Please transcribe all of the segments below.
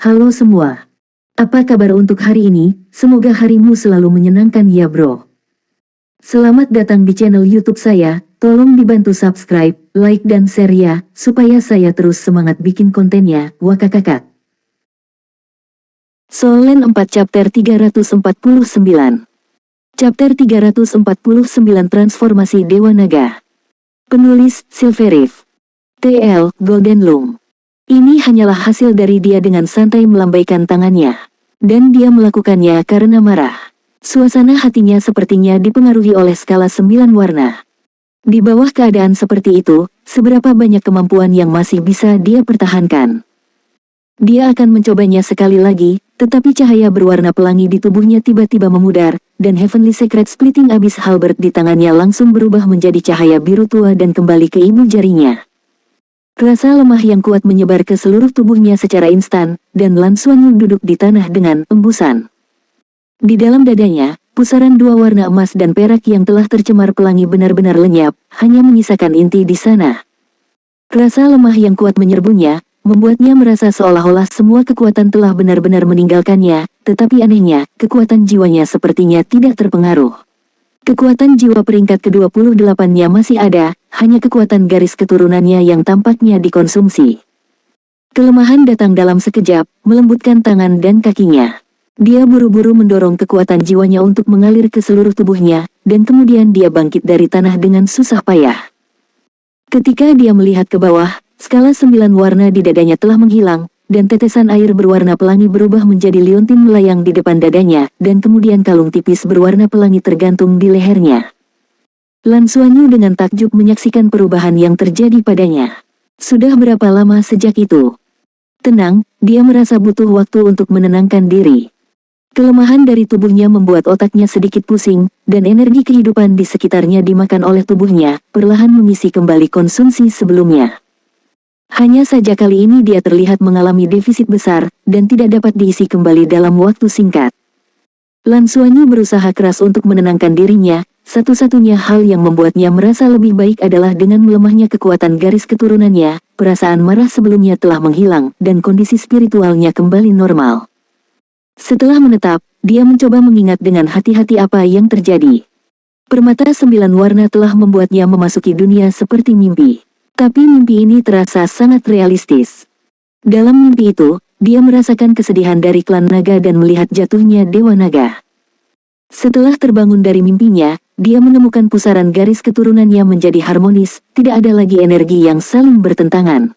Halo semua. Apa kabar untuk hari ini? Semoga harimu selalu menyenangkan ya bro. Selamat datang di channel YouTube saya. Tolong dibantu subscribe, like dan share ya, supaya saya terus semangat bikin kontennya. Wakakakak. Solen 4 chapter 349. Chapter 349 Transformasi Dewa Naga. Penulis Silverif. TL Golden Loom. Ini hanyalah hasil dari dia dengan santai melambaikan tangannya. Dan dia melakukannya karena marah. Suasana hatinya sepertinya dipengaruhi oleh skala 9 warna. Di bawah keadaan seperti itu, seberapa banyak kemampuan yang masih bisa dia pertahankan? Dia akan mencobanya sekali lagi, tetapi cahaya berwarna pelangi di tubuhnya tiba-tiba memudar, dan Heavenly Secret Splitting Abyss Halberd di tangannya langsung berubah menjadi cahaya biru tua dan kembali ke ibu jarinya. Rasa lemah yang kuat menyebar ke seluruh tubuhnya secara instan, dan Lan Xuanyu duduk di tanah dengan embusan. Di dalam dadanya, pusaran dua warna emas dan perak yang telah tercemar pelangi benar-benar lenyap, hanya menyisakan inti di sana. Rasa lemah yang kuat menyerbunya, membuatnya merasa seolah-olah semua kekuatan telah benar-benar meninggalkannya, tetapi anehnya, kekuatan jiwanya sepertinya tidak terpengaruh. Kekuatan jiwa peringkat ke-28-nya masih ada, hanya kekuatan garis keturunannya yang tampaknya dikonsumsi. Kelemahan datang dalam sekejap, melembutkan tangan dan kakinya. Dia buru-buru mendorong kekuatan jiwanya untuk mengalir ke seluruh tubuhnya, dan kemudian dia bangkit dari tanah dengan susah payah. Ketika dia melihat ke bawah, skala 9 warna di dadanya telah menghilang, dan tetesan air berwarna pelangi berubah menjadi liontin melayang di depan dadanya, dan kemudian kalung tipis berwarna pelangi tergantung di lehernya. Lan Xuanyu dengan takjub menyaksikan perubahan yang terjadi padanya. Sudah berapa lama sejak itu? Tenang, dia merasa butuh waktu untuk menenangkan diri. Kelemahan dari tubuhnya membuat otaknya sedikit pusing, dan energi kehidupan di sekitarnya dimakan oleh tubuhnya, perlahan mengisi kembali konsumsi sebelumnya. Hanya saja kali ini dia terlihat mengalami defisit besar, dan tidak dapat diisi kembali dalam waktu singkat. Lan Xuanyu berusaha keras untuk menenangkan dirinya, satu-satunya hal yang membuatnya merasa lebih baik adalah dengan melemahnya kekuatan garis keturunannya, perasaan marah sebelumnya telah menghilang, dan kondisi spiritualnya kembali normal. Setelah menetap, dia mencoba mengingat dengan hati-hati apa yang terjadi. Permata 9 warna telah membuatnya memasuki dunia seperti mimpi. Tapi mimpi ini terasa sangat realistis. Dalam mimpi itu, dia merasakan kesedihan dari klan naga dan melihat jatuhnya Dewa Naga. Setelah terbangun dari mimpinya, dia menemukan pusaran garis keturunannya menjadi harmonis, tidak ada lagi energi yang saling bertentangan.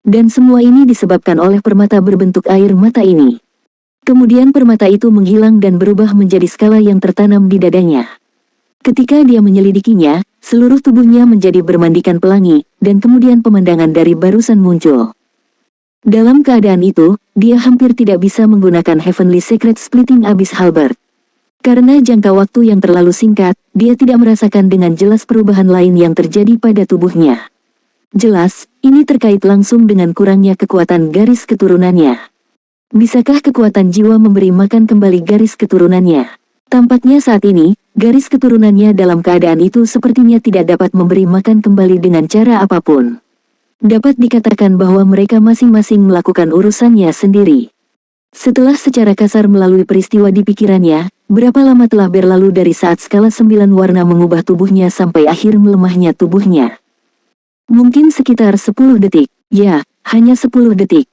Dan semua ini disebabkan oleh permata berbentuk air mata ini. Kemudian permata itu menghilang dan berubah menjadi skala yang tertanam di dadanya. Ketika dia menyelidikinya, seluruh tubuhnya menjadi bermandikan pelangi, dan kemudian pemandangan dari barusan muncul. Dalam keadaan itu, dia hampir tidak bisa menggunakan Heavenly Secret Splitting Abyss Halberd. Karena jangka waktu yang terlalu singkat, dia tidak merasakan dengan jelas perubahan lain yang terjadi pada tubuhnya. Jelas, ini terkait langsung dengan kurangnya kekuatan garis keturunannya. Bisakah kekuatan jiwa memberi makan kembali garis keturunannya? Tampaknya saat ini, garis keturunannya dalam keadaan itu sepertinya tidak dapat memberi makan kembali dengan cara apapun. Dapat dikatakan bahwa mereka masing-masing melakukan urusannya sendiri. Setelah secara kasar melalui peristiwa di pikirannya, berapa lama telah berlalu dari saat skala 9 warna mengubah tubuhnya sampai akhir melemahnya tubuhnya. Mungkin sekitar 10 detik, ya, hanya 10 detik.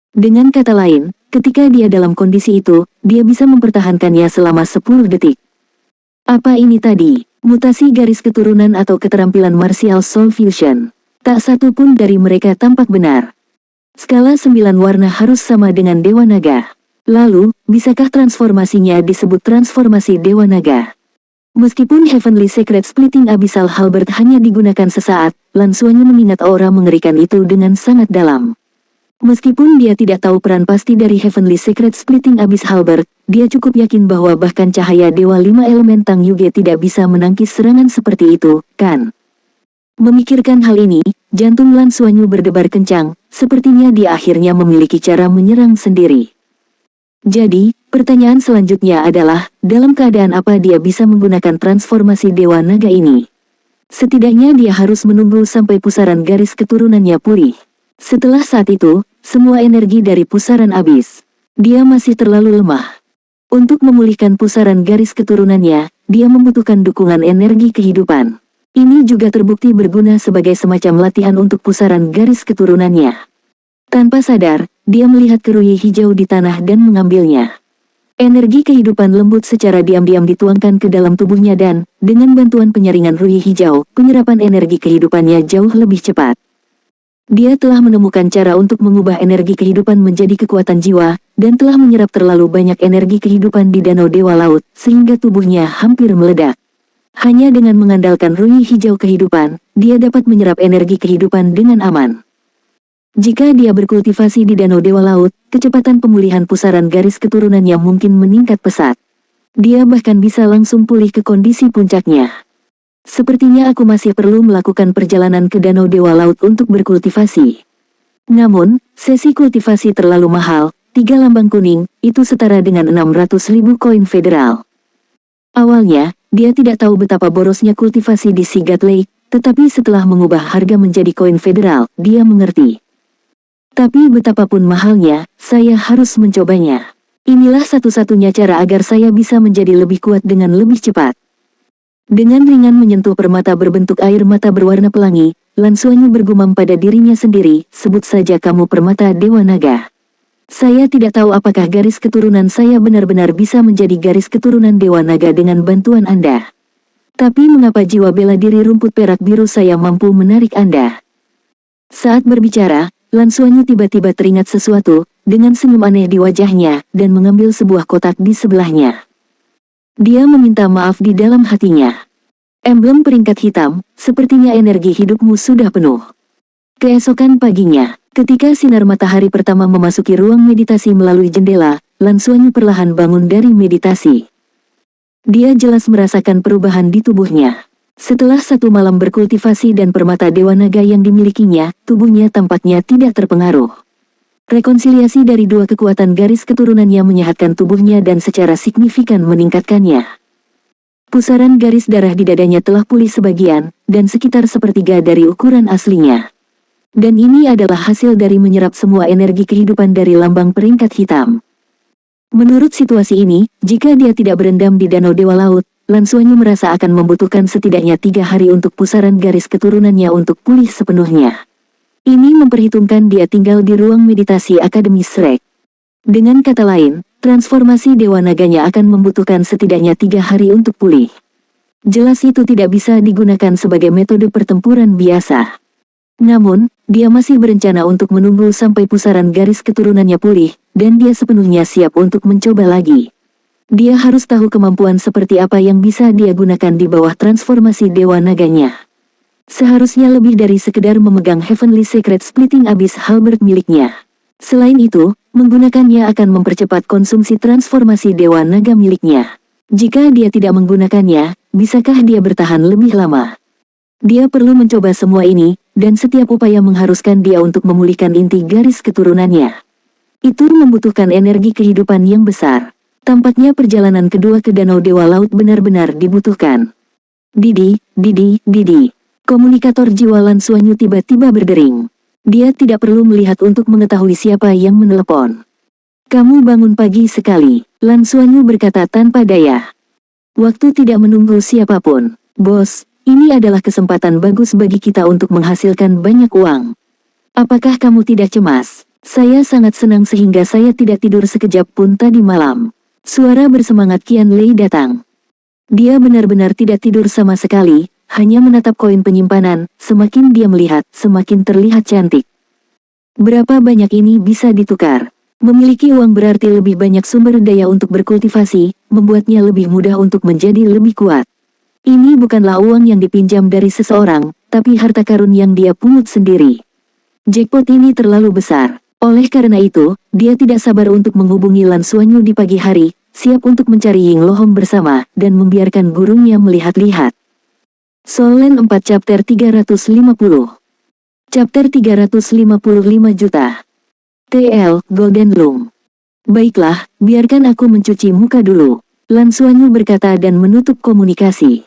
Dengan kata lain, ketika dia dalam kondisi itu, dia bisa mempertahankannya selama 10 detik. Apa ini tadi? Mutasi garis keturunan atau keterampilan martial soul fusion? Tak satu pun dari mereka tampak benar. Skala 9 warna harus sama dengan Dewa Naga. Lalu, bisakah transformasinya disebut transformasi Dewa Naga? Meskipun Heavenly Secret Splitting Abyssal Halberd hanya digunakan sesaat, Lan Xuanyu mengingat aura mengerikan itu dengan sangat dalam. Meskipun dia tidak tahu peran pasti dari Heavenly Secret Splitting Abyss Halberd, dia cukup yakin bahwa bahkan cahaya Dewa 5 Elemen Tang Yuge tidak bisa menangkis serangan seperti itu, kan? Memikirkan hal ini, jantung Lan Xuanyu berdebar kencang, sepertinya dia akhirnya memiliki cara menyerang sendiri. Jadi, pertanyaan selanjutnya adalah, dalam keadaan apa dia bisa menggunakan transformasi Dewa Naga ini? Setidaknya dia harus menunggu sampai pusaran garis keturunannya pulih. Setelah saat itu, semua energi dari pusaran abis Dia masih terlalu lemah. Untuk memulihkan pusaran garis keturunannya, dia membutuhkan dukungan energi kehidupan. Ini juga terbukti berguna sebagai semacam latihan untuk pusaran garis keturunannya. Tanpa sadar, dia melihat keruyi hijau di tanah dan mengambilnya. Energi kehidupan lembut secara diam-diam dituangkan ke dalam tubuhnya dan, dengan bantuan penyaringan ruyi hijau, penyerapan energi kehidupannya jauh lebih cepat. Dia telah menemukan cara untuk mengubah energi kehidupan menjadi kekuatan jiwa, dan telah menyerap terlalu banyak energi kehidupan di Danau Dewa Laut, sehingga tubuhnya hampir meledak. Hanya dengan mengandalkan ruyi hijau kehidupan, dia dapat menyerap energi kehidupan dengan aman. Jika dia berkultivasi di Danau Dewa Laut, kecepatan pemulihan pusaran garis keturunannya mungkin meningkat pesat. Dia bahkan bisa langsung pulih ke kondisi puncaknya. Sepertinya aku masih perlu melakukan perjalanan ke Danau Dewa Laut untuk berkultivasi. Namun, sesi kultivasi terlalu mahal, 3 lambang kuning, itu setara dengan 600.000 koin federal. Awalnya, dia tidak tahu betapa borosnya kultivasi di Sigat Lake, tetapi setelah mengubah harga menjadi koin federal, dia mengerti. Tapi betapapun mahalnya, saya harus mencobanya. Inilah satu-satunya cara agar saya bisa menjadi lebih kuat dengan lebih cepat. Dengan ringan menyentuh permata berbentuk air mata berwarna pelangi, Lan Xuanyu bergumam pada dirinya sendiri, sebut saja kamu permata Dewa Naga. Saya tidak tahu apakah garis keturunan saya benar-benar bisa menjadi garis keturunan Dewa Naga dengan bantuan Anda. Tapi mengapa jiwa bela diri rumput perak biru saya mampu menarik Anda? Saat berbicara, Lan Xuanyu tiba-tiba teringat sesuatu, dengan senyum aneh di wajahnya, dan mengambil sebuah kotak di sebelahnya. Dia meminta maaf di dalam hatinya. Emblem peringkat hitam, sepertinya energi hidupmu sudah penuh. Keesokan paginya, ketika sinar matahari pertama memasuki ruang meditasi melalui jendela, Lan Xuanyu perlahan bangun dari meditasi. Dia jelas merasakan perubahan di tubuhnya. Setelah 1 malam berkultivasi dan permata Dewa Naga yang dimilikinya, tubuhnya tampaknya tidak terpengaruh. Rekonsiliasi dari 2 kekuatan garis keturunannya menyehatkan tubuhnya dan secara signifikan meningkatkannya. Pusaran garis darah di dadanya telah pulih sebagian, dan sekitar sepertiga dari ukuran aslinya. Dan ini adalah hasil dari menyerap semua energi kehidupan dari lambang peringkat hitam. Menurut situasi ini, jika dia tidak berendam di Danau Dewa Laut, Lan Xuanyu merasa akan membutuhkan setidaknya 3 hari untuk pusaran garis keturunannya untuk pulih sepenuhnya. Ini memperhitungkan dia tinggal di ruang meditasi Akademi Shrek. Dengan kata lain, transformasi Dewa Naganya akan membutuhkan setidaknya 3 hari untuk pulih. Jelas itu tidak bisa digunakan sebagai metode pertempuran biasa. Namun, dia masih berencana untuk menunggu sampai pusaran garis keturunannya pulih, dan dia sepenuhnya siap untuk mencoba lagi. Dia harus tahu kemampuan seperti apa yang bisa dia gunakan di bawah transformasi Dewa Naganya. Seharusnya lebih dari sekedar memegang Heavenly Secret Splitting Abyss Halberd miliknya. Selain itu, menggunakannya akan mempercepat konsumsi transformasi Dewa Naga miliknya. Jika dia tidak menggunakannya, bisakah dia bertahan lebih lama? Dia perlu mencoba semua ini, dan setiap upaya mengharuskan dia untuk memulihkan inti garis keturunannya. Itu membutuhkan energi kehidupan yang besar. Tampaknya perjalanan kedua ke Danau Dewa Laut benar-benar dibutuhkan. Didi. Komunikator jiwa Lan Xuanyu tiba-tiba berdering. Dia tidak perlu melihat untuk mengetahui siapa yang menelepon. Kamu bangun pagi sekali, Lan Xuanyu berkata tanpa daya. Waktu tidak menunggu siapapun. Bos, ini adalah kesempatan bagus bagi kita untuk menghasilkan banyak uang. Apakah kamu tidak cemas? Saya sangat senang sehingga saya tidak tidur sekejap pun tadi malam. Suara bersemangat Qian Lei datang. Dia benar-benar tidak tidur sama sekali, hanya menatap koin penyimpanan, semakin dia melihat, semakin terlihat cantik. Berapa banyak ini bisa ditukar? Memiliki uang berarti lebih banyak sumber daya untuk berkultivasi, membuatnya lebih mudah untuk menjadi lebih kuat. Ini bukanlah uang yang dipinjam dari seseorang, tapi harta karun yang dia pungut sendiri. Jackpot ini terlalu besar. Oleh karena itu, dia tidak sabar untuk menghubungi Lan Xuanyu di pagi hari, siap untuk mencari Ying Lohong bersama, dan membiarkan gurunya melihat-lihat. Soul Land 4 Chapter 350. Chapter 355 juta. TL, Golden Loom. Baiklah, biarkan aku mencuci muka dulu, Lan Xuanyu berkata dan menutup komunikasi.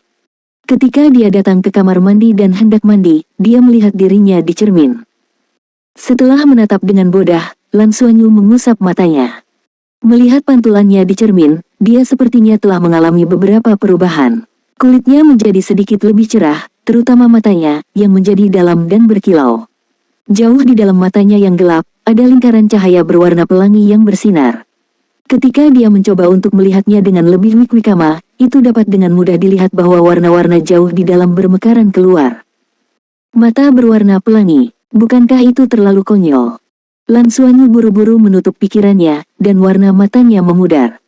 Ketika dia datang ke kamar mandi dan hendak mandi, dia melihat dirinya di cermin. Setelah menatap dengan bodoh, Lan Xuanyu mengusap matanya. Melihat pantulannya di cermin, dia sepertinya telah mengalami beberapa perubahan. Kulitnya menjadi sedikit lebih cerah, terutama matanya, yang menjadi dalam dan berkilau. Jauh di dalam matanya yang gelap, ada lingkaran cahaya berwarna pelangi yang bersinar. Ketika dia mencoba untuk melihatnya dengan lebih wikwikama, itu dapat dengan mudah dilihat bahwa warna-warna jauh di dalam bermekaran keluar. Mata berwarna pelangi, bukankah itu terlalu konyol? Lan Xuanyu buru-buru menutup pikirannya, dan warna matanya memudar.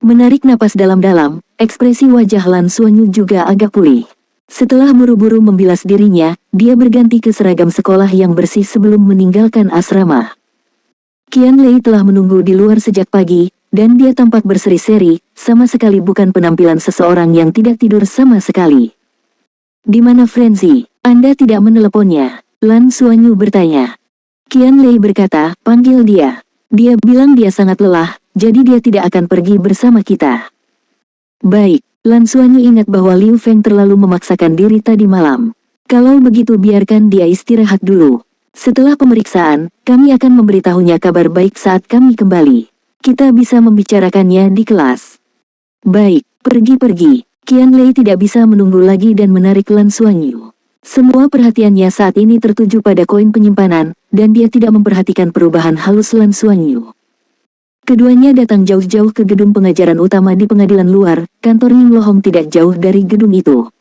Menarik napas dalam-dalam, ekspresi wajah Lan Xuanyu juga agak pulih. Setelah buru-buru membilas dirinya, dia berganti ke seragam sekolah yang bersih sebelum meninggalkan asrama. Qian Lei telah menunggu di luar sejak pagi, dan dia tampak berseri-seri, sama sekali bukan penampilan seseorang yang tidak tidur sama sekali. "Di mana Frenzy? Anda tidak meneleponnya?" Lan Xuanyu bertanya. Qian Lei berkata, "Panggil dia. Dia bilang dia sangat lelah, jadi dia tidak akan pergi bersama kita." "Baik." Lan Xuanyu ingat bahwa Liu Feng terlalu memaksakan diri tadi malam. "Kalau begitu biarkan dia istirahat dulu. Setelah pemeriksaan, kami akan memberitahunya kabar baik saat kami kembali. Kita bisa membicarakannya di kelas." "Baik, pergi-pergi." Qian Lei tidak bisa menunggu lagi dan menarik Lan Xuanyu. Semua perhatiannya saat ini tertuju pada koin penyimpanan, dan dia tidak memperhatikan perubahan halus Lan Xuanyu. Keduanya datang jauh-jauh ke gedung pengajaran utama di pengadilan luar, kantor Ying Lohong tidak jauh dari gedung itu.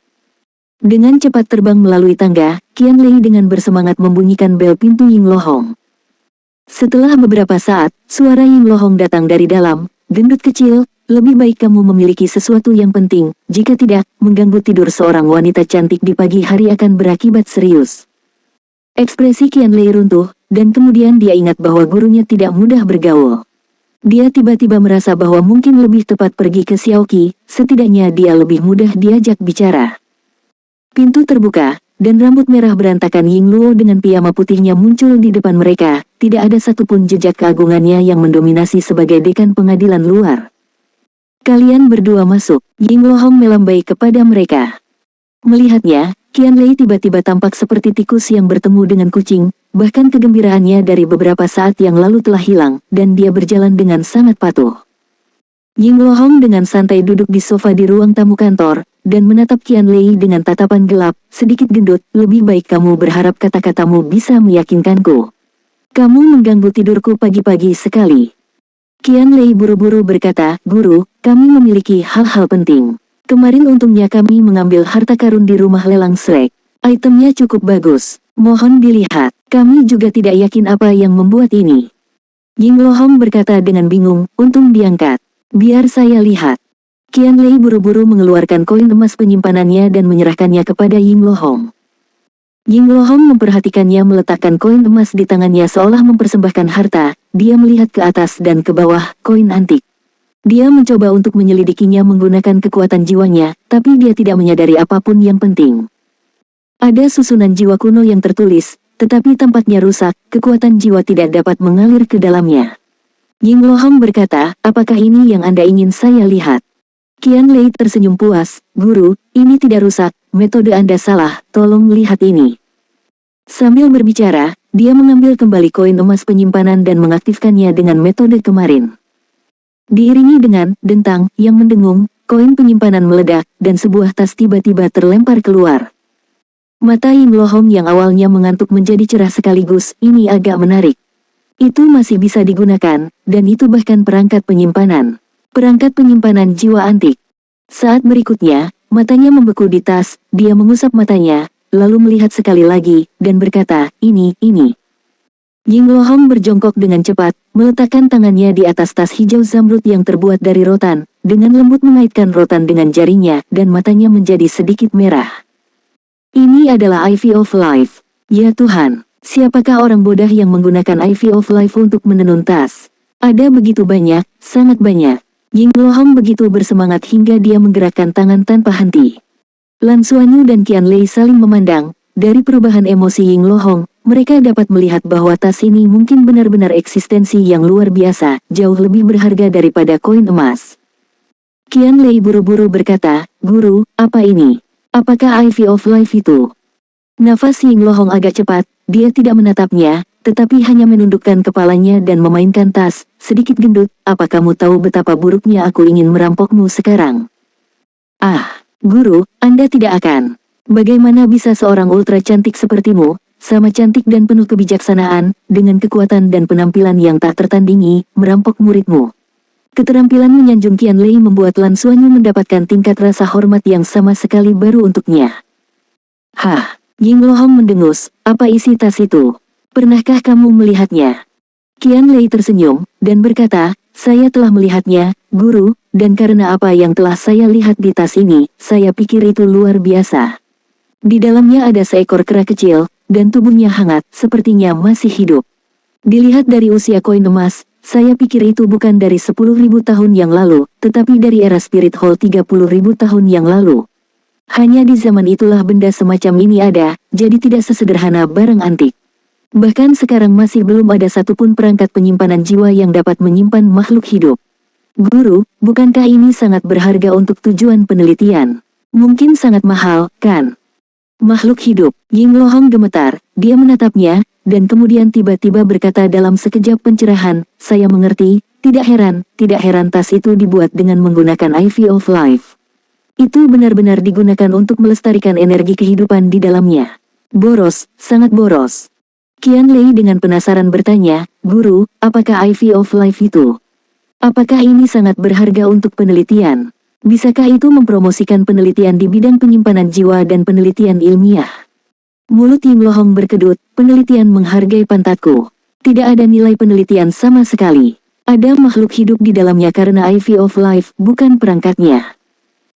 Dengan cepat terbang melalui tangga, Qian Lei dengan bersemangat membunyikan bel pintu Ying Lohong. Setelah beberapa saat, suara Ying Lohong datang dari dalam. "Gendut kecil, lebih baik kamu memiliki sesuatu yang penting, jika tidak, mengganggu tidur seorang wanita cantik di pagi hari akan berakibat serius." Ekspresi Qian Lei runtuh, dan kemudian dia ingat bahwa gurunya tidak mudah bergaul. Dia tiba-tiba merasa bahwa mungkin lebih tepat pergi ke Xiaoqi, setidaknya dia lebih mudah diajak bicara. Pintu terbuka, dan rambut merah berantakan Ying Luo dengan piyama putihnya muncul di depan mereka. Tidak ada satupun jejak keagungannya yang mendominasi sebagai dekan pengadilan luar. "Kalian berdua masuk." Ying Lohong melambai kepada mereka. Melihatnya, Qian Lei tiba-tiba tampak seperti tikus yang bertemu dengan kucing, bahkan kegembiraannya dari beberapa saat yang lalu telah hilang, dan dia berjalan dengan sangat patuh. Ying Lohong dengan santai duduk di sofa di ruang tamu kantor, dan menatap Qian Lei dengan tatapan gelap. "Sedikit gendut, lebih baik kamu berharap kata-katamu bisa meyakinkanku. Kamu mengganggu tidurku pagi-pagi sekali." Qian Lei buru-buru berkata, "Guru, kami memiliki hal-hal penting. Kemarin untungnya kami mengambil harta karun di rumah lelang Shrek. Itemnya cukup bagus. Mohon dilihat. Kami juga tidak yakin apa yang membuat ini." Ying Lohong berkata dengan bingung, "Untung diangkat. Biar saya lihat." Qian Lei buru-buru mengeluarkan koin emas penyimpanannya dan menyerahkannya kepada Ying Lohong. Ying Lohong memperhatikannya meletakkan koin emas di tangannya seolah mempersembahkan harta. Dia melihat ke atas dan ke bawah, koin antik. Dia mencoba untuk menyelidikinya menggunakan kekuatan jiwanya, tapi dia tidak menyadari apapun yang penting. Ada susunan jiwa kuno yang tertulis, tetapi tampaknya rusak, kekuatan jiwa tidak dapat mengalir ke dalamnya. Ying Lohong berkata, "Apakah ini yang Anda ingin saya lihat?" Qian Lei tersenyum puas, "Guru, ini tidak rusak, metode Anda salah, tolong lihat ini." Sambil berbicara, dia mengambil kembali koin emas penyimpanan dan mengaktifkannya dengan metode kemarin. Diiringi dengan dentang yang mendengung, koin penyimpanan meledak, dan sebuah tas tiba-tiba terlempar keluar. Mata Ying Lohong yang awalnya mengantuk menjadi cerah sekaligus, "Ini agak menarik. Itu masih bisa digunakan, dan itu bahkan perangkat penyimpanan. Perangkat penyimpanan jiwa antik." Saat berikutnya, matanya membeku di tas, dia mengusap matanya, lalu melihat sekali lagi, dan berkata, ini. Ying Lohong berjongkok dengan cepat, meletakkan tangannya di atas tas hijau zamrud yang terbuat dari rotan, dengan lembut mengaitkan rotan dengan jarinya, dan matanya menjadi sedikit merah. "Ini adalah Ivy of Life. Ya Tuhan, siapakah orang bodoh yang menggunakan Ivy of Life untuk menenun tas? Ada begitu banyak, sangat banyak." Ying Lohong begitu bersemangat hingga dia menggerakkan tangan tanpa henti. Lan Xuanyu dan Qian Lei saling memandang. Dari perubahan emosi Ying Lohong, mereka dapat melihat bahwa tas ini mungkin benar-benar eksistensi yang luar biasa, jauh lebih berharga daripada koin emas. Qian Lei buru-buru berkata, "Guru, apa ini? Apakah Ivy of Life itu?" Nafas Ying Lohong agak cepat, dia tidak menatapnya, tetapi hanya menundukkan kepalanya dan memainkan tas, sedikit gendut. Apa kamu tahu betapa buruknya aku ingin merampokmu sekarang? Ah, guru, Anda tidak akan. Bagaimana bisa seorang ultra cantik sepertimu, sama cantik dan penuh kebijaksanaan, dengan kekuatan dan penampilan yang tak tertandingi, merampok muridmu? Keterampilan menyanjung Qian Lei membuat Lan Xuanyu mendapatkan tingkat rasa hormat yang sama sekali baru untuknya. Hah, Ying Lohong mendengus, apa isi tas itu? Pernahkah kamu melihatnya? Qian Lei tersenyum, dan berkata, saya telah melihatnya, guru, dan karena apa yang telah saya lihat di tas ini, saya pikir itu luar biasa. Di dalamnya ada seekor kera kecil, dan tubuhnya hangat, sepertinya masih hidup. Dilihat dari usia koin emas, saya pikir itu bukan dari 10.000 tahun yang lalu, tetapi dari era Spirit Hall 30.000 tahun yang lalu. Hanya di zaman itulah benda semacam ini ada, jadi tidak sesederhana barang antik. Bahkan sekarang masih belum ada satupun perangkat penyimpanan jiwa yang dapat menyimpan makhluk hidup. Guru, bukankah ini sangat berharga untuk tujuan penelitian? Mungkin sangat mahal, kan? Makhluk hidup, Ying Lohong gemetar, dia menatapnya, dan kemudian tiba-tiba berkata dalam sekejap pencerahan, saya mengerti, tidak heran tas itu dibuat dengan menggunakan Ivy of Life. Itu benar-benar digunakan untuk melestarikan energi kehidupan di dalamnya. Boros, sangat boros. Qian Lei dengan penasaran bertanya, guru, apakah Ivy of Life itu? Apakah ini sangat berharga untuk penelitian? Bisakah itu mempromosikan penelitian di bidang penyimpanan jiwa dan penelitian ilmiah? Mulut Ying Lohong berkedut, penelitian menghargai pantatku. Tidak ada nilai penelitian sama sekali. Ada makhluk hidup di dalamnya karena Ivy of Life, bukan perangkatnya.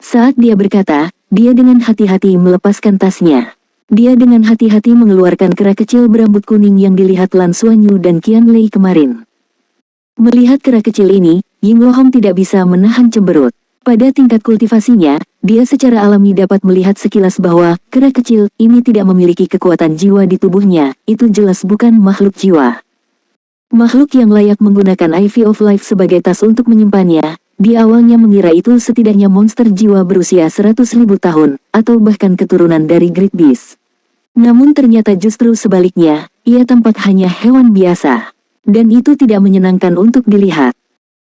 Saat dia berkata, dia dengan hati-hati melepaskan tasnya. Dia dengan hati-hati mengeluarkan kera kecil berambut kuning yang dilihat Lan Xuanyu dan Qian Lei kemarin. Melihat kera kecil ini, Ying Lohong tidak bisa menahan cemberut. Pada tingkat kultivasinya, dia secara alami dapat melihat sekilas bahwa kera kecil ini tidak memiliki kekuatan jiwa di tubuhnya, itu jelas bukan makhluk jiwa. Makhluk yang layak menggunakan Ivy of Life sebagai tas untuk menyimpannya, di awalnya mengira itu setidaknya monster jiwa berusia 100.000 tahun, atau bahkan keturunan dari Great Beast. Namun ternyata justru sebaliknya, ia tampak hanya hewan biasa. Dan itu tidak menyenangkan untuk dilihat.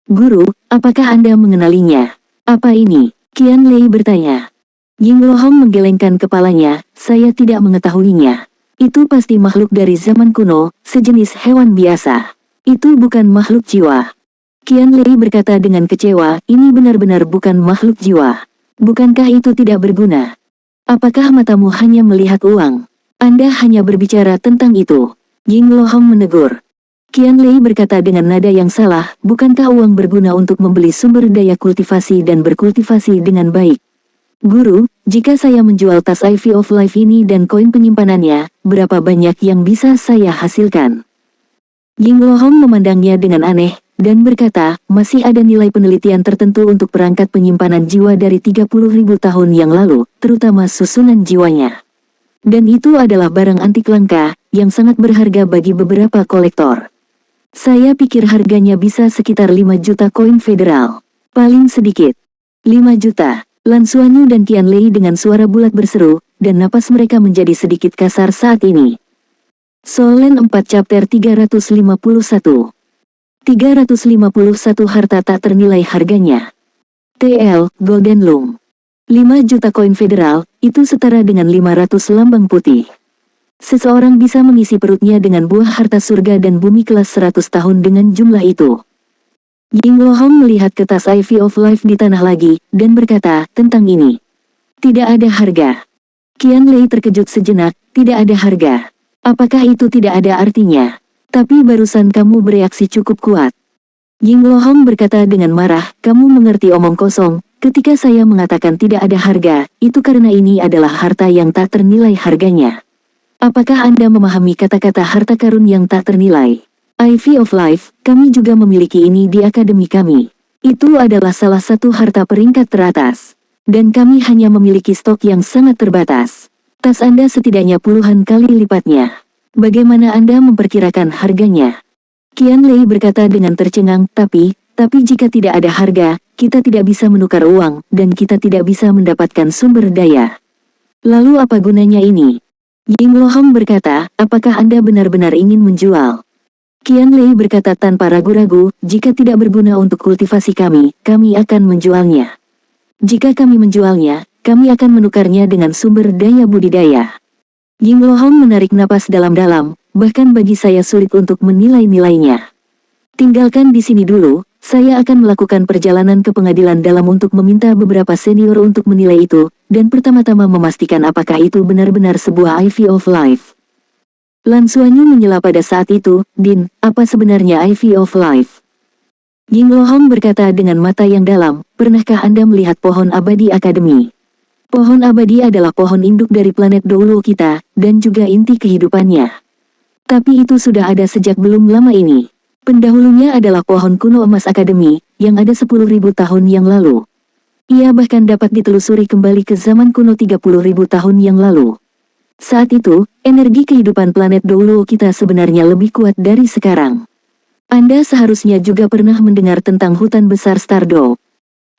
Guru, apakah Anda mengenalinya? Apa ini? Qian Lei bertanya. Ying Lohong menggelengkan kepalanya, saya tidak mengetahuinya. Itu pasti makhluk dari zaman kuno, sejenis hewan biasa. Itu bukan makhluk jiwa. Qian Lei berkata dengan kecewa, ini benar-benar bukan makhluk jiwa. Bukankah itu tidak berguna? Apakah matamu hanya melihat uang? Anda hanya berbicara tentang itu. Ying Lohong menegur. Qian Lei berkata dengan nada yang salah, bukankah uang berguna untuk membeli sumber daya kultivasi dan berkultivasi dengan baik? Guru, jika saya menjual tas Ivy of Life ini dan koin penyimpanannya, berapa banyak yang bisa saya hasilkan? Ying Lohong memandangnya dengan aneh, dan berkata, masih ada nilai penelitian tertentu untuk perangkat penyimpanan jiwa dari 30.000 tahun yang lalu, terutama susunan jiwanya. Dan itu adalah barang antik langka, yang sangat berharga bagi beberapa kolektor. Saya pikir harganya bisa sekitar 5 juta koin federal. Paling sedikit. 5 juta. Lan Xuanyu dan Qian Lei dengan suara bulat berseru, dan napas mereka menjadi sedikit kasar saat ini. Solen 4 chapter 351. 351 harta tak ternilai harganya. TL, Golden Lung. 5 juta koin federal, itu setara dengan 500 lambang putih. Seseorang bisa mengisi perutnya dengan buah harta surga dan bumi kelas 100 tahun dengan jumlah itu. Ying Lohong melihat ke tas Ivy of Life di tanah lagi, dan berkata, tentang ini. Tidak ada harga. Qian Lei terkejut sejenak, tidak ada harga. Apakah itu tidak ada artinya? Tapi barusan kamu bereaksi cukup kuat. Ying Lohong berkata dengan marah, kamu mengerti omong kosong, ketika saya mengatakan tidak ada harga, itu karena ini adalah harta yang tak ternilai harganya. Apakah Anda memahami kata-kata harta karun yang tak ternilai? Ivy of Life, kami juga memiliki ini di akademi kami. Itu adalah salah satu harta peringkat teratas. Dan kami hanya memiliki stok yang sangat terbatas. Tas Anda setidaknya puluhan kali lipatnya. Bagaimana Anda memperkirakan harganya? Qian Lei berkata dengan tercengang, tapi jika tidak ada harga, kita tidak bisa menukar uang, dan kita tidak bisa mendapatkan sumber daya. Lalu apa gunanya ini? Ying Lohong berkata, apakah Anda benar-benar ingin menjual? Qian Lei berkata tanpa ragu-ragu, jika tidak berguna untuk kultivasi kami akan menjualnya. Jika kami menjualnya, kami akan menukarnya dengan sumber daya budidaya. Ying Lohong menarik napas dalam-dalam, bahkan bagi saya sulit untuk menilai-nilainya. Tinggalkan di sini dulu, saya akan melakukan perjalanan ke pengadilan dalam untuk meminta beberapa senior untuk menilai itu, dan pertama-tama memastikan apakah itu benar-benar sebuah IV of Life. Lan Xuanyu menyela pada saat itu, Din, apa sebenarnya IV of Life? Ying Lohong berkata dengan mata yang dalam, pernahkah Anda melihat pohon abadi akademi? Pohon abadi adalah pohon induk dari planet Douluo kita, dan juga inti kehidupannya. Tapi itu sudah ada sejak belum lama ini. Pendahulunya adalah pohon kuno emas akademi, yang ada 10.000 tahun yang lalu. Ia bahkan dapat ditelusuri kembali ke zaman kuno 30.000 tahun yang lalu. Saat itu, energi kehidupan planet Douluo kita sebenarnya lebih kuat dari sekarang. Anda seharusnya juga pernah mendengar tentang hutan besar Stardow.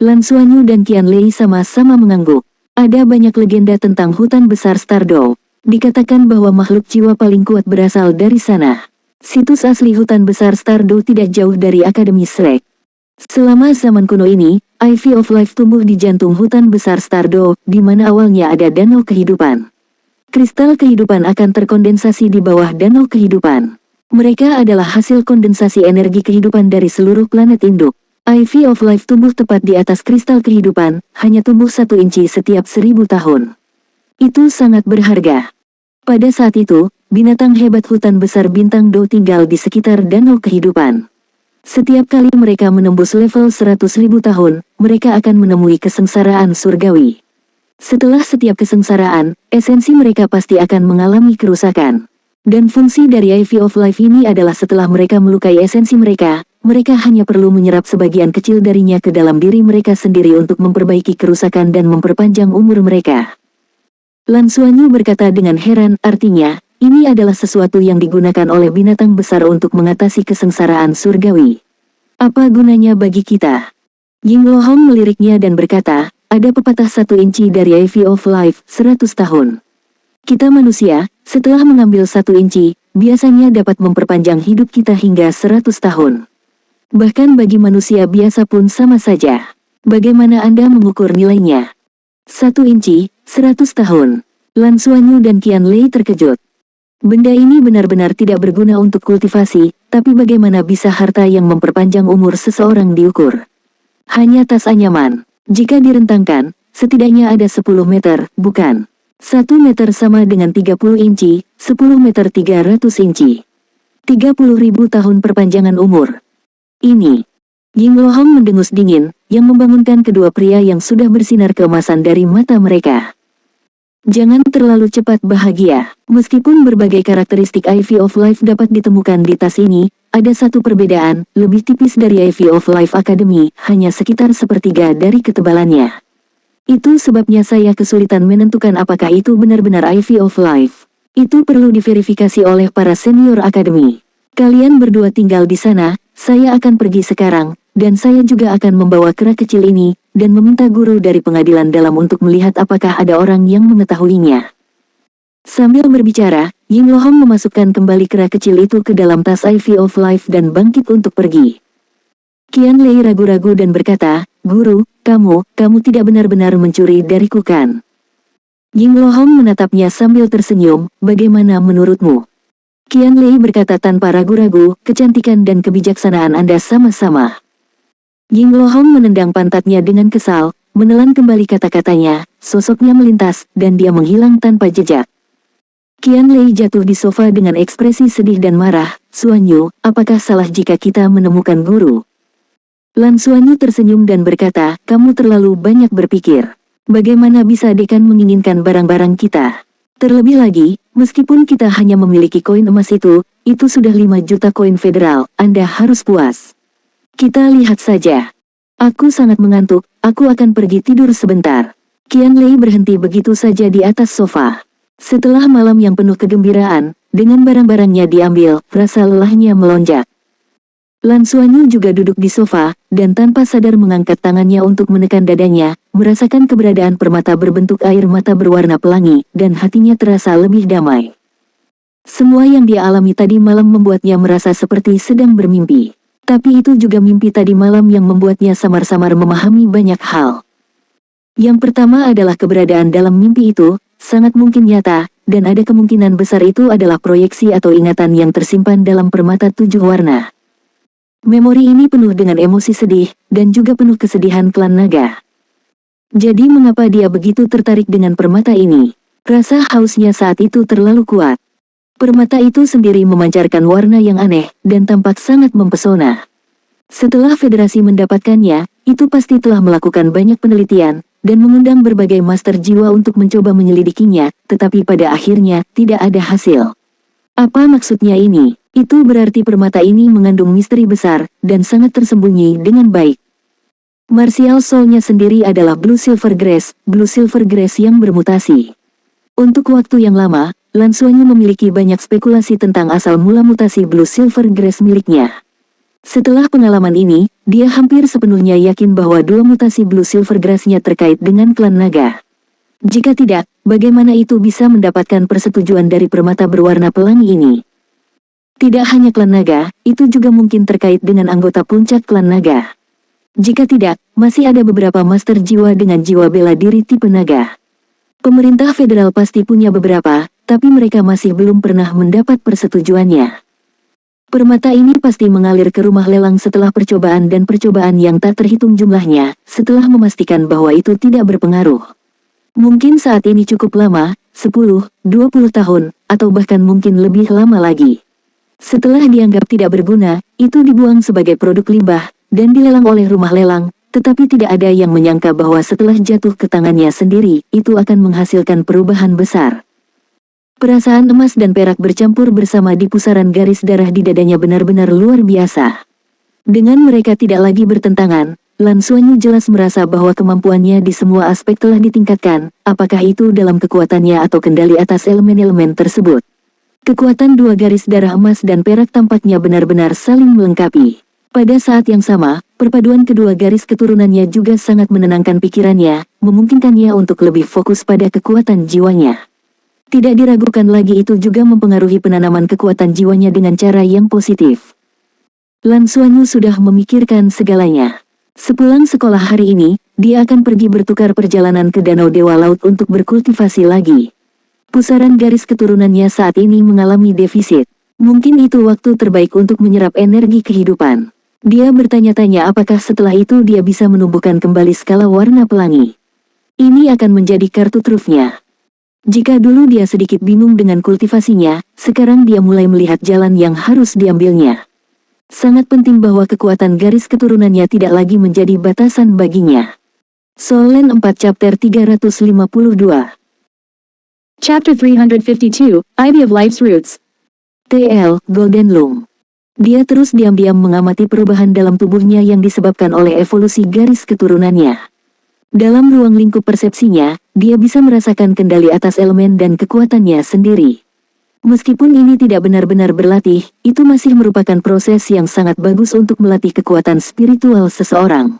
Lan Xuanyu dan Qian Lei sama-sama mengangguk. Ada banyak legenda tentang hutan besar Stardow. Dikatakan bahwa makhluk jiwa paling kuat berasal dari sana. Situs asli hutan besar Stardow tidak jauh dari Akademi Shrek. Selama zaman kuno ini, IV of Life tumbuh di jantung hutan besar Stardow, di mana awalnya ada danau kehidupan. Kristal kehidupan akan terkondensasi di bawah danau kehidupan. Mereka adalah hasil kondensasi energi kehidupan dari seluruh planet induk. IV of Life tumbuh tepat di atas kristal kehidupan, hanya tumbuh 1 inci setiap 1000 tahun. Itu sangat berharga. Pada saat itu, binatang hebat hutan besar bintang Do tinggal di sekitar danau kehidupan. Setiap kali mereka menembus level 100.000 tahun, mereka akan menemui kesengsaraan surgawi. Setelah setiap kesengsaraan, esensi mereka pasti akan mengalami kerusakan. Dan fungsi dari IV of Life ini adalah setelah mereka melukai esensi mereka, mereka hanya perlu menyerap sebagian kecil darinya ke dalam diri mereka sendiri untuk memperbaiki kerusakan dan memperpanjang umur mereka. Lan Xuanyu berkata dengan heran, artinya, ini adalah sesuatu yang digunakan oleh binatang besar untuk mengatasi kesengsaraan surgawi. Apa gunanya bagi kita? Ying Lohong meliriknya dan berkata, ada pepatah 1 inci dari IV of Life, 100 tahun. Kita manusia, setelah mengambil 1 inci, biasanya dapat memperpanjang hidup kita hingga 100 tahun. Bahkan bagi manusia biasa pun sama saja. Bagaimana Anda mengukur nilainya? 1 inci, 100 tahun. Lan Xuanyu dan Qian Lei terkejut. Benda ini benar-benar tidak berguna untuk kultivasi, tapi bagaimana bisa harta yang memperpanjang umur seseorang diukur? Hanya tas anyaman. Jika direntangkan, setidaknya ada 10 meter, bukan? 1 meter sama dengan 30 inci, 10 meter 300 inci. 30.000 tahun perpanjangan umur. Ini. Ying Lohong mendengus dingin, yang membangunkan kedua pria yang sudah bersinar keemasan dari mata mereka. Jangan terlalu cepat bahagia. Meskipun berbagai karakteristik IV of Life dapat ditemukan di tas ini, ada satu perbedaan, lebih tipis dari IV of Life Academy, hanya sekitar sepertiga dari ketebalannya. Itu sebabnya saya kesulitan menentukan apakah itu benar-benar IV of Life. Itu perlu diverifikasi oleh para senior akademi. Kalian berdua tinggal di sana, saya akan pergi sekarang, dan saya juga akan membawa kera kecil ini, dan meminta guru dari pengadilan dalam untuk melihat apakah ada orang yang mengetahuinya. Sambil berbicara, Ying Lohong memasukkan kembali kera kecil itu ke dalam tas IV of Life dan bangkit untuk pergi. Qian Lei ragu-ragu dan berkata, Guru, kamu tidak benar-benar mencuri dariku kan? Ying Lohong menatapnya sambil tersenyum, bagaimana menurutmu? Qian Lei berkata tanpa ragu-ragu, kecantikan dan kebijaksanaan Anda sama-sama. Ying Lohong menendang pantatnya dengan kesal, menelan kembali kata-katanya, sosoknya melintas, dan dia menghilang tanpa jejak. Qian Lei jatuh di sofa dengan ekspresi sedih dan marah, Xuanyu, apakah salah jika kita menemukan guru? Lan Xuanyu tersenyum dan berkata, kamu terlalu banyak berpikir. Bagaimana bisa dekan menginginkan barang-barang kita? Terlebih lagi, meskipun kita hanya memiliki koin emas itu sudah 5 juta koin federal, Anda harus puas. Kita lihat saja. Aku sangat mengantuk, aku akan pergi tidur sebentar. Qian Lei berhenti begitu saja di atas sofa. Setelah malam yang penuh kegembiraan, dengan barang-barangnya diambil, rasa lelahnya melonjak. Lan Xuanyu juga duduk di sofa, dan tanpa sadar mengangkat tangannya untuk menekan dadanya, merasakan keberadaan permata berbentuk air mata berwarna pelangi, dan hatinya terasa lebih damai. Semua yang dia alami tadi malam membuatnya merasa seperti sedang bermimpi. Tapi itu juga mimpi tadi malam yang membuatnya samar-samar memahami banyak hal. Yang pertama adalah keberadaan dalam mimpi itu, sangat mungkin nyata, dan ada kemungkinan besar itu adalah proyeksi atau ingatan yang tersimpan dalam permata 7 warna. Memori ini penuh dengan emosi sedih, dan juga penuh kesedihan klan naga. Jadi mengapa dia begitu tertarik dengan permata ini? Rasa hausnya saat itu terlalu kuat. Permata itu sendiri memancarkan warna yang aneh, dan tampak sangat mempesona. Setelah Federasi mendapatkannya, itu pasti telah melakukan banyak penelitian, dan mengundang berbagai master jiwa untuk mencoba menyelidikinya, tetapi pada akhirnya, tidak ada hasil. Apa maksudnya ini? Itu berarti permata ini mengandung misteri besar, dan sangat tersembunyi dengan baik. Martial Soul-nya sendiri adalah Blue Silver Grace yang bermutasi. Untuk waktu yang lama, Lan Xuanyu memiliki banyak spekulasi tentang asal mula mutasi Blue Silver Grace miliknya. Setelah pengalaman ini, dia hampir sepenuhnya yakin bahwa dua mutasi Blue Silver Grace-nya terkait dengan klan naga. Jika tidak, bagaimana itu bisa mendapatkan persetujuan dari permata berwarna pelangi ini? Tidak hanya klan naga, itu juga mungkin terkait dengan anggota puncak klan naga. Jika tidak, masih ada beberapa master jiwa dengan jiwa bela diri tipe naga. Pemerintah federal pasti punya beberapa, tapi mereka masih belum pernah mendapat persetujuannya. Permata ini pasti mengalir ke rumah lelang setelah percobaan dan percobaan yang tak terhitung jumlahnya, setelah memastikan bahwa itu tidak berpengaruh. Mungkin saat ini cukup lama, 10, 20 tahun, atau bahkan mungkin lebih lama lagi. Setelah dianggap tidak berguna, itu dibuang sebagai produk limbah, dan dilelang oleh rumah lelang, tetapi tidak ada yang menyangka bahwa setelah jatuh ke tangannya sendiri, itu akan menghasilkan perubahan besar. Perasaan emas dan perak bercampur bersama di pusaran garis darah di dadanya benar-benar luar biasa. Dengan mereka tidak lagi bertentangan, Lan Xuanyu jelas merasa bahwa kemampuannya di semua aspek telah ditingkatkan, apakah itu dalam kekuatannya atau kendali atas elemen-elemen tersebut. Kekuatan dua garis darah emas dan perak tampaknya benar-benar saling melengkapi. Pada saat yang sama, perpaduan kedua garis keturunannya juga sangat menenangkan pikirannya, memungkinkannya untuk lebih fokus pada kekuatan jiwanya. Tidak diragukan lagi itu juga mempengaruhi penanaman kekuatan jiwanya dengan cara yang positif. Lan Xuanyu sudah memikirkan segalanya. Sepulang sekolah hari ini, dia akan pergi bertukar perjalanan ke Danau Dewa Laut untuk berkultivasi lagi. Pusaran garis keturunannya saat ini mengalami defisit. Mungkin itu waktu terbaik untuk menyerap energi kehidupan. Dia bertanya-tanya apakah setelah itu dia bisa menumbuhkan kembali skala warna pelangi. Ini akan menjadi kartu trufnya. Jika dulu dia sedikit bingung dengan kultivasinya, sekarang dia mulai melihat jalan yang harus diambilnya. Sangat penting bahwa kekuatan garis keturunannya tidak lagi menjadi batasan baginya. Soul Land 4 Chapter 352 Chapter 352, Ivy of Life's Roots. TL, Golden Loom. Dia terus diam-diam mengamati perubahan dalam tubuhnya yang disebabkan oleh evolusi garis keturunannya. Dalam ruang lingkup persepsinya, dia bisa merasakan kendali atas elemen dan kekuatannya sendiri. Meskipun ini tidak benar-benar berlatih, itu masih merupakan proses yang sangat bagus untuk melatih kekuatan spiritual seseorang.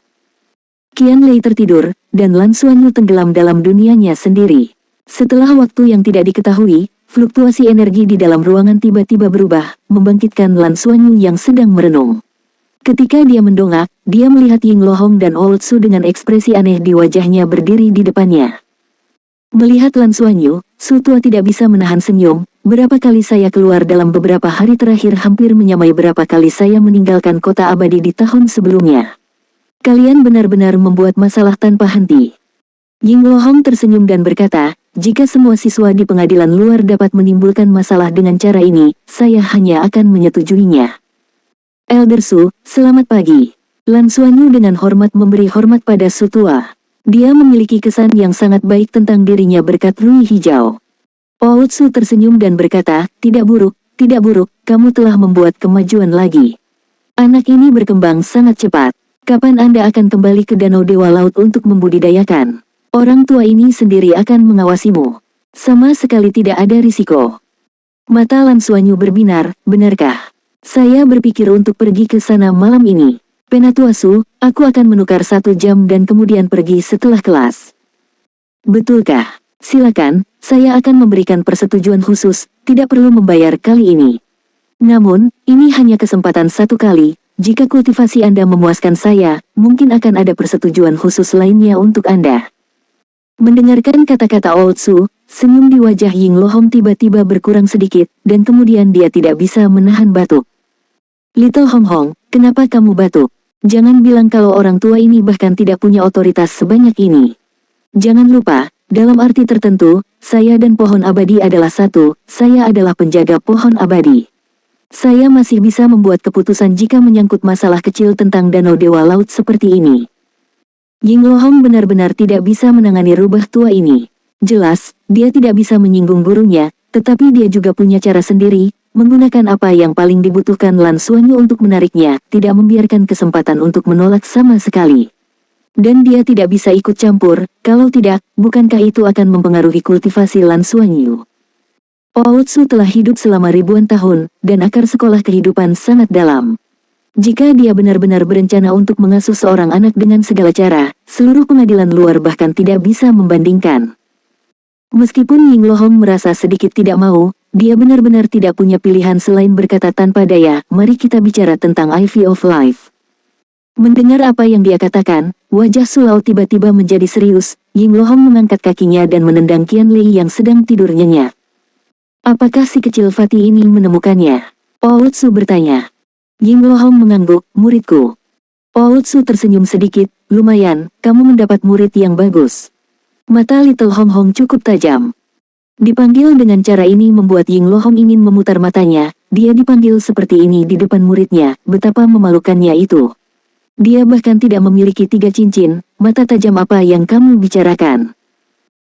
Qianlei tertidur, dan Lan Xuanyu tenggelam dalam dunianya sendiri. Setelah waktu yang tidak diketahui, fluktuasi energi di dalam ruangan tiba-tiba berubah, membangkitkan Lan Xuanyu yang sedang merenung. Ketika dia mendongak, dia melihat Ying Lohong dan Old Su dengan ekspresi aneh di wajahnya berdiri di depannya. Melihat Lan Xuanyu, Su tua tidak bisa menahan senyum. Berapa kali saya keluar dalam beberapa hari terakhir hampir menyamai berapa kali saya meninggalkan kota abadi di tahun sebelumnya. Kalian benar-benar membuat masalah tanpa henti. Ying Lohong tersenyum dan berkata, jika semua siswa di pengadilan luar dapat menimbulkan masalah dengan cara ini, saya hanya akan menyetujuinya. Elder Su, selamat pagi. Lan Xuanyu dengan hormat memberi hormat pada Su tua. Dia memiliki kesan yang sangat baik tentang dirinya berkat Rui Hijau. Old Su tersenyum dan berkata, tidak buruk, kamu telah membuat kemajuan lagi. Anak ini berkembang sangat cepat. Kapan Anda akan kembali ke Danau Dewa Laut untuk membudidayakan? Orang tua ini sendiri akan mengawasimu. Sama sekali tidak ada risiko. Mata Lan Xuanyu berbinar, benarkah? Saya berpikir untuk pergi ke sana malam ini. Penatua Su, aku akan menukar 1 jam dan kemudian pergi setelah kelas. Betulkah? Silakan, saya akan memberikan persetujuan khusus, tidak perlu membayar kali ini. Namun, ini hanya kesempatan 1 kali, jika kultivasi Anda memuaskan saya, mungkin akan ada persetujuan khusus lainnya untuk Anda. Mendengarkan kata-kata Old Su, senyum di wajah Ying Lohong tiba-tiba berkurang sedikit, dan kemudian dia tidak bisa menahan batuk. Little Hong Hong, kenapa kamu batuk? Jangan bilang kalau orang tua ini bahkan tidak punya otoritas sebanyak ini. Jangan lupa, dalam arti tertentu, saya dan pohon abadi adalah satu, saya adalah penjaga pohon abadi. Saya masih bisa membuat keputusan jika menyangkut masalah kecil tentang danau dewa laut seperti ini. Ying Lohong benar-benar tidak bisa menangani rubah tua ini. Jelas, dia tidak bisa menyinggung gurunya, tetapi dia juga punya cara sendiri, menggunakan apa yang paling dibutuhkan Lan Suanyu untuk menariknya, tidak membiarkan kesempatan untuk menolak sama sekali. Dan dia tidak bisa ikut campur, kalau tidak, bukankah itu akan mempengaruhi kultivasi Lan Suanyu? Old Su telah hidup selama ribuan tahun, dan akar sekolah kehidupan sangat dalam. Jika dia benar-benar berencana untuk mengasuh seorang anak dengan segala cara, seluruh pengadilan luar bahkan tidak bisa membandingkan. Meskipun Ying Lohong merasa sedikit tidak mau, dia benar-benar tidak punya pilihan selain berkata tanpa daya, mari kita bicara tentang Ivy of Life. Mendengar apa yang dia katakan, wajah Su Lao tiba-tiba menjadi serius, Ying Lohong mengangkat kakinya dan menendang Qian Lei yang sedang tidur nyenyak. Apakah si kecil Fatih ini menemukannya? Old Su bertanya. Ying Lohong mengangguk, muridku. Old Su tersenyum sedikit, lumayan, kamu mendapat murid yang bagus. Mata Little Hong Hong cukup tajam. Dipanggil dengan cara ini membuat Ying Lohong ingin memutar matanya, dia dipanggil seperti ini di depan muridnya, betapa memalukannya itu. Dia bahkan tidak memiliki 3 cincin, mata tajam apa yang kamu bicarakan?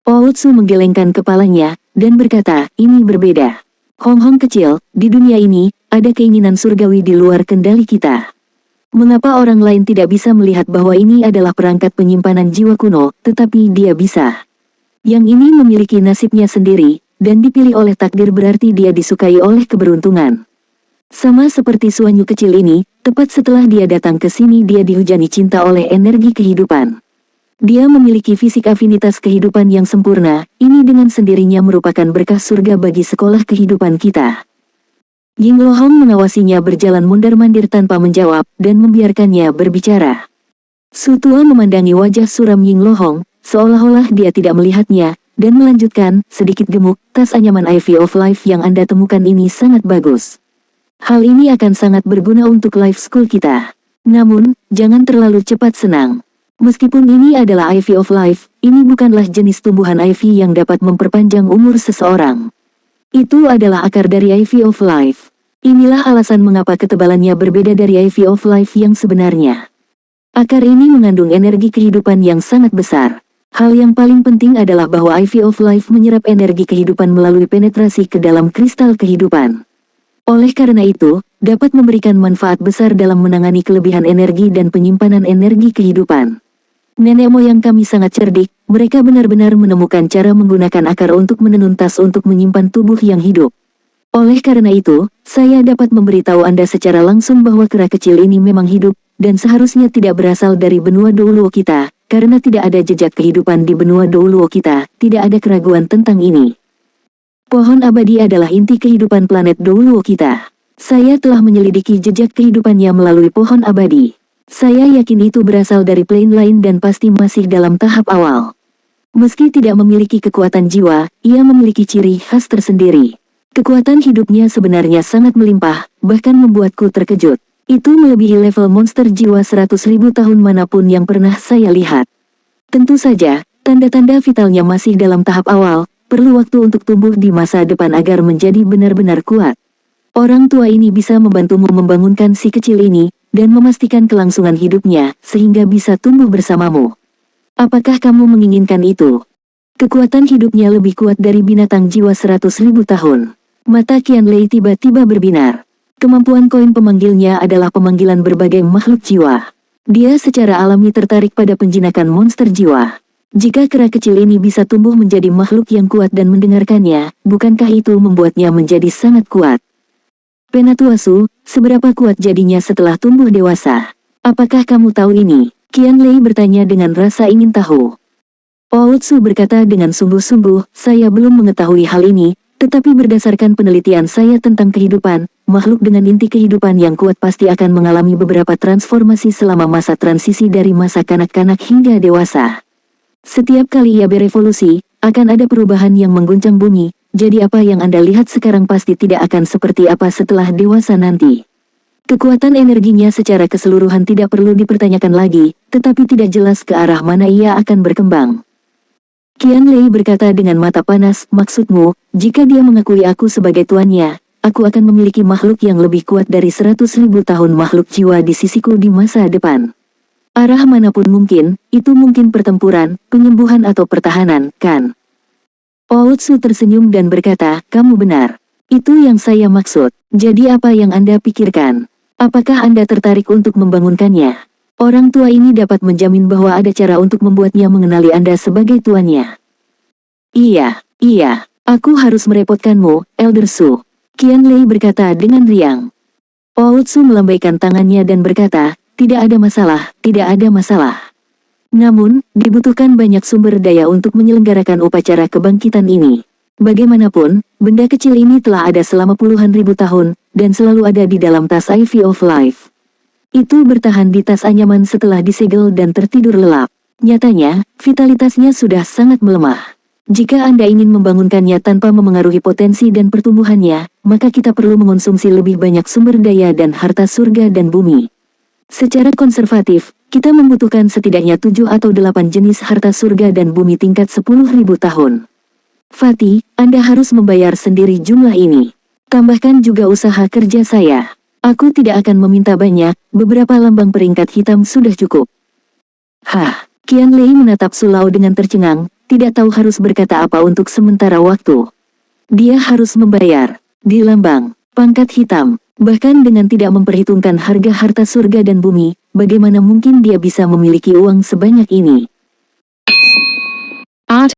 Old Su menggelengkan kepalanya, dan berkata, ini berbeda. Hong Hong kecil, di dunia ini, ada keinginan surgawi di luar kendali kita. Mengapa orang lain tidak bisa melihat bahwa ini adalah perangkat penyimpanan jiwa kuno, tetapi dia bisa? Yang ini memiliki nasibnya sendiri, dan dipilih oleh takdir berarti dia disukai oleh keberuntungan. Sama seperti Suanyu kecil ini, tepat setelah dia datang ke sini dia dihujani cinta oleh energi kehidupan. Dia memiliki fisik afinitas kehidupan yang sempurna, ini dengan sendirinya merupakan berkah surga bagi sekolah kehidupan kita. Ying Lohong mengawasinya berjalan mondar-mandir tanpa menjawab, dan membiarkannya berbicara. Su tua memandangi wajah suram Ying Lohong, seolah-olah dia tidak melihatnya, dan melanjutkan, sedikit gemuk, tas anyaman Ivy of Life yang Anda temukan ini sangat bagus. Hal ini akan sangat berguna untuk life school kita. Namun, jangan terlalu cepat senang. Meskipun ini adalah Ivy of Life, ini bukanlah jenis tumbuhan Ivy yang dapat memperpanjang umur seseorang. Itu adalah akar dari Ivy of Life. Inilah alasan mengapa ketebalannya berbeda dari Ivy of Life yang sebenarnya. Akar ini mengandung energi kehidupan yang sangat besar. Hal yang paling penting adalah bahwa Ivy of Life menyerap energi kehidupan melalui penetrasi ke dalam kristal kehidupan. Oleh karena itu, dapat memberikan manfaat besar dalam menangani kelebihan energi dan penyimpanan energi kehidupan. Nenek moyang kami sangat cerdik, mereka benar-benar menemukan cara menggunakan akar untuk menenun tas untuk menyimpan tubuh yang hidup. Oleh karena itu, saya dapat memberitahu Anda secara langsung bahwa kera kecil ini memang hidup, dan seharusnya tidak berasal dari benua Douluo kita, karena tidak ada jejak kehidupan di benua Douluo kita, tidak ada keraguan tentang ini. Pohon abadi adalah inti kehidupan planet Douluo kita. Saya telah menyelidiki jejak kehidupannya melalui pohon abadi. Saya yakin itu berasal dari plane lain dan pasti masih dalam tahap awal. Meski tidak memiliki kekuatan jiwa, ia memiliki ciri khas tersendiri. Kekuatan hidupnya sebenarnya sangat melimpah, bahkan membuatku terkejut. Itu melebihi level monster jiwa 100.000 tahun manapun yang pernah saya lihat. Tentu saja, tanda-tanda vitalnya masih dalam tahap awal, perlu waktu untuk tumbuh di masa depan agar menjadi benar-benar kuat. Orang tua ini bisa membantumu membangunkan si kecil ini, dan memastikan kelangsungan hidupnya, sehingga bisa tumbuh bersamamu. Apakah kamu menginginkan itu? Kekuatan hidupnya lebih kuat dari binatang jiwa 100.000 tahun. Mata Qian Lei tiba-tiba berbinar. Kemampuan koin pemanggilnya adalah pemanggilan berbagai makhluk jiwa. Dia secara alami tertarik pada penjinakan monster jiwa. Jika kera kecil ini bisa tumbuh menjadi makhluk yang kuat dan mendengarkannya, bukankah itu membuatnya menjadi sangat kuat? Penatuasu, seberapa kuat jadinya setelah tumbuh dewasa? Apakah kamu tahu ini? Qianlei bertanya dengan rasa ingin tahu. Ootsu berkata dengan sungguh-sungguh, saya belum mengetahui hal ini, tetapi berdasarkan penelitian saya tentang kehidupan, makhluk dengan inti kehidupan yang kuat pasti akan mengalami beberapa transformasi selama masa transisi dari masa kanak-kanak hingga dewasa. Setiap kali ia berevolusi, akan ada perubahan yang mengguncang bumi, jadi apa yang Anda lihat sekarang pasti tidak akan seperti apa setelah dewasa nanti. Kekuatan energinya secara keseluruhan tidak perlu dipertanyakan lagi, tetapi tidak jelas ke arah mana ia akan berkembang. Qianlei berkata dengan mata panas, maksudmu, jika dia mengakui aku sebagai tuannya, aku akan memiliki makhluk yang lebih kuat dari 100.000 tahun makhluk jiwa di sisiku di masa depan. Arah manapun mungkin, itu mungkin pertempuran, penyembuhan atau pertahanan, kan? Ootsu tersenyum dan berkata, kamu benar. Itu yang saya maksud. Jadi apa yang Anda pikirkan? Apakah Anda tertarik untuk membangunkannya? Orang tua ini dapat menjamin bahwa ada cara untuk membuatnya mengenali Anda sebagai tuannya. Iya, aku harus merepotkanmu, Elder Su. Qianlei berkata dengan riang. Ootsu melambaikan tangannya dan berkata, tidak ada masalah. Namun, dibutuhkan banyak sumber daya untuk menyelenggarakan upacara kebangkitan ini. Bagaimanapun, benda kecil ini telah ada selama puluhan ribu tahun, dan selalu ada di dalam tas Ivy of Life. Itu bertahan di tas anyaman setelah disegel dan tertidur lelap. Nyatanya, vitalitasnya sudah sangat melemah. Jika Anda ingin membangunkannya tanpa memengaruhi potensi dan pertumbuhannya, maka kita perlu mengonsumsi lebih banyak sumber daya dan harta surga dan bumi. Secara konservatif, kita membutuhkan setidaknya 7 atau 8 jenis harta surga dan bumi tingkat 10.000 tahun. Fatih, Anda harus membayar sendiri jumlah ini. Tambahkan juga usaha kerja saya. Aku tidak akan meminta banyak, beberapa lambang peringkat hitam sudah cukup. Qianlei menatap Su Lao dengan tercengang, tidak tahu harus berkata apa untuk sementara waktu. Dia harus membayar, di lambang, pangkat hitam, bahkan dengan tidak memperhitungkan harga harta surga dan bumi, bagaimana mungkin dia bisa memiliki uang sebanyak ini?